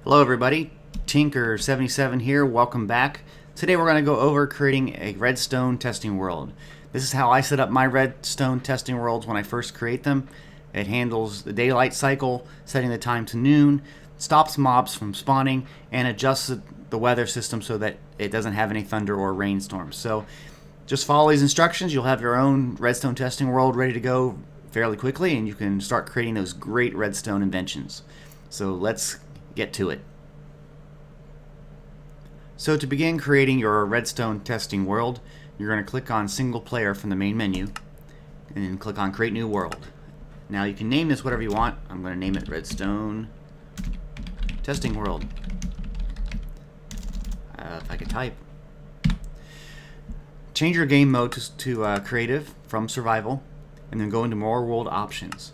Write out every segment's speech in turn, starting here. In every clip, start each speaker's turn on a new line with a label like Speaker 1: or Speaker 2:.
Speaker 1: Hello everybody, Tinker77 here, welcome back. Today we're going to go over creating a Redstone Testing World. This is how I set up my Redstone Testing Worlds when I first create them. It handles the daylight cycle, setting the time to noon, stops mobs from spawning, and adjusts the weather system so that it doesn't have any thunder or rainstorms. So just follow these instructions, you'll have your own Redstone Testing World ready to go fairly quickly, and you can start creating those great redstone inventions. So let's get to it. So to begin creating your Redstone Testing World, you're going to click on Single Player from the main menu and then click on Create New World. Now you can name this whatever you want. I'm going to name it Redstone Testing World. If I could type. Change your game mode to Creative from Survival and then go into More World Options.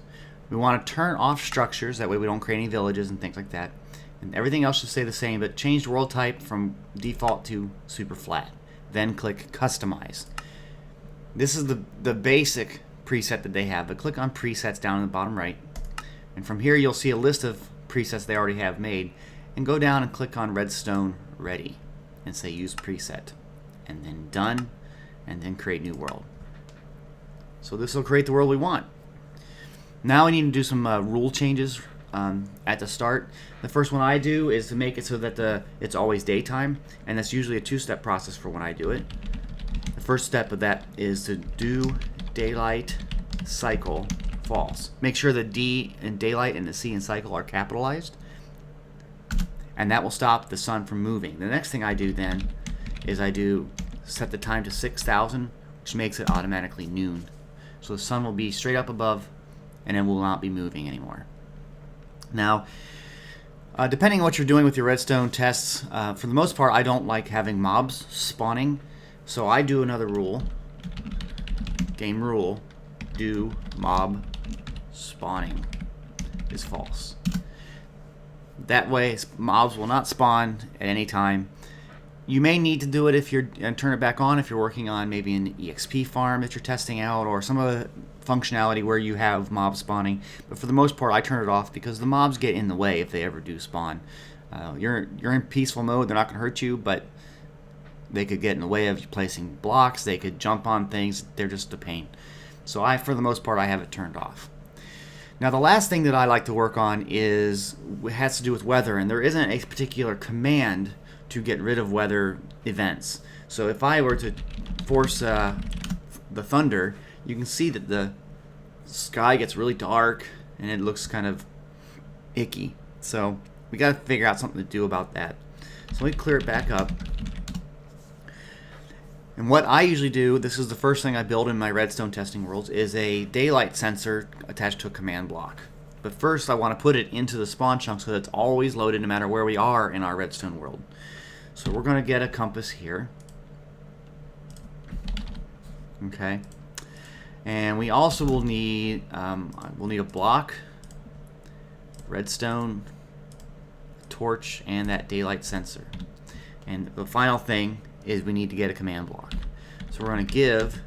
Speaker 1: We want to turn off structures, that way we don't create any villages and things like that. And everything else should stay the same, but change the world type from default to super flat. Then click Customize. This is the basic preset that they have, but click on Presets down in the bottom right. And from here you'll see a list of presets they already have made. And go down and click on Redstone Ready and say Use Preset. And then Done, and then Create New World. So this will create the world we want. Now we need to do some rule changes at the start. The first one I do is to make it so that it's always daytime, and that's usually a two-step process for when I do it. The first step of that is to do daylight cycle false. Make sure the D in daylight and the C in cycle are capitalized, and that will stop the sun from moving. The next thing I do then is set the time to 6,000, which makes it automatically noon. So the sun will be straight up above and it will not be moving anymore. Now, depending on what you're doing with your redstone tests, for the most part I don't like having mobs spawning, so I do another rule. Game rule, do mob spawning is false. That way mobs will not spawn at any time. You may need to do it and turn it back on if you're working on maybe an EXP farm that you're testing out, or some other functionality where you have mob spawning. But for the most part, I turn it off because the mobs get in the way if they ever do spawn. You're in peaceful mode; they're not going to hurt you, but they could get in the way of you placing blocks. They could jump on things. They're just a pain. So for the most part, I have it turned off. Now, the last thing that I like to work on has to do with weather, and there isn't a particular command to get rid of weather events. So if I were to force the thunder, you can see that the sky gets really dark and it looks kind of icky. So we got to figure out something to do about that. So let me clear it back up. And what I usually do, this is the first thing I build in my Redstone Testing Worlds, is a daylight sensor attached to a command block. But first I want to put it into the spawn chunk so that it's always loaded no matter where we are in our Redstone world. So we're going to get a compass here. Okay. And we also will need a block, redstone, torch, and that daylight sensor. And the final thing is we need to get a command block. So we're going to give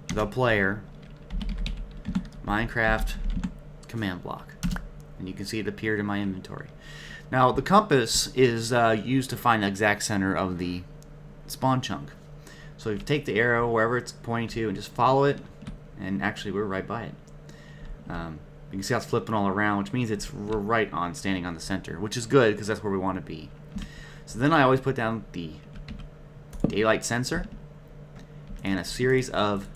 Speaker 1: the player Minecraft command block. And you can see it appeared in my inventory. Now the compass is used to find the exact center of the spawn chunk. So you take the arrow wherever it's pointing to and just follow it, and actually we're right by it. You can see how it's flipping all around, which means we're right on standing on the center, which is good because that's where we want to be. So then I always put down the daylight sensor and a series of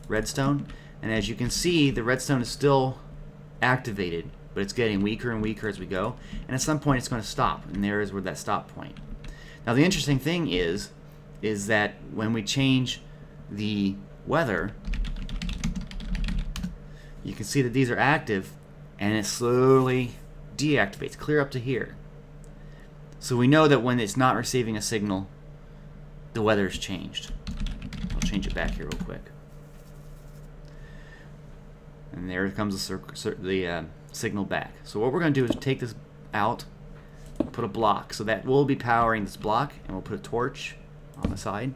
Speaker 1: redstone, and as you can see the redstone is still activated, but it's getting weaker and weaker as we go, and at some point it's going to stop, and there is where that stop point. Now the interesting thing is that when we change the weather, you can see that these are active and it slowly deactivates, clear up to here. So we know that when it's not receiving a signal, the weather's changed. I'll change it back here real quick. And there comes the signal back. So what we're going to do is take this out, put a block. So that will be powering this block, and we'll put a torch on the side.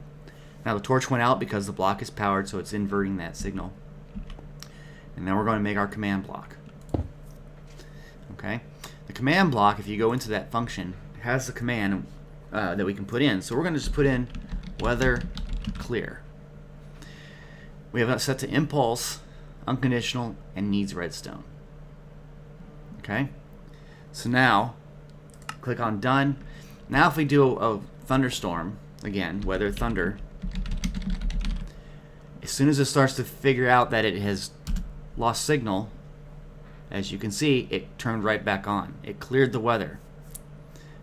Speaker 1: Now the torch went out because the block is powered, so it's inverting that signal. And then we're going to make our command block. Okay. The command block, if you go into that function, it has the command that we can put in. So we're going to just put in weather clear. We have it set to impulse, unconditional, and needs redstone. Okay, so now click on done. Now if we do a thunderstorm, again, weather thunder, as soon as it starts to figure out that it has lost signal, as you can see, it turned right back on. It cleared the weather.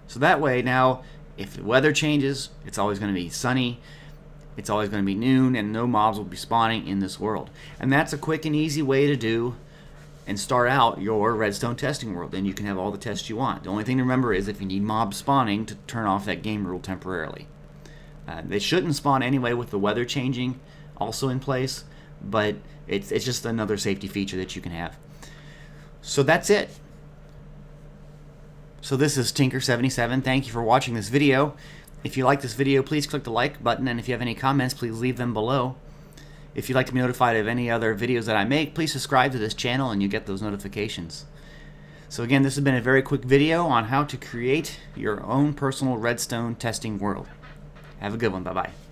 Speaker 1: So that way now, if the weather changes, it's always going to be sunny, it's always going to be noon, and no mobs will be spawning in this world. And that's a quick and easy way to do and start out your Redstone Testing World. And you can have all the tests you want. The only thing to remember is if you need mobs spawning, to turn off that game rule temporarily. They shouldn't spawn anyway with the weather changing also in place, but it's just another safety feature that you can have. So that's it. So this is Tinker77. Thank you for watching this video. If you like this video, please click the like button, and if you have any comments, please leave them below. If you'd like to be notified of any other videos that I make, please subscribe to this channel and you get those notifications. So again, this has been a very quick video on how to create your own personal Redstone Testing World. Have a good one. Bye-bye.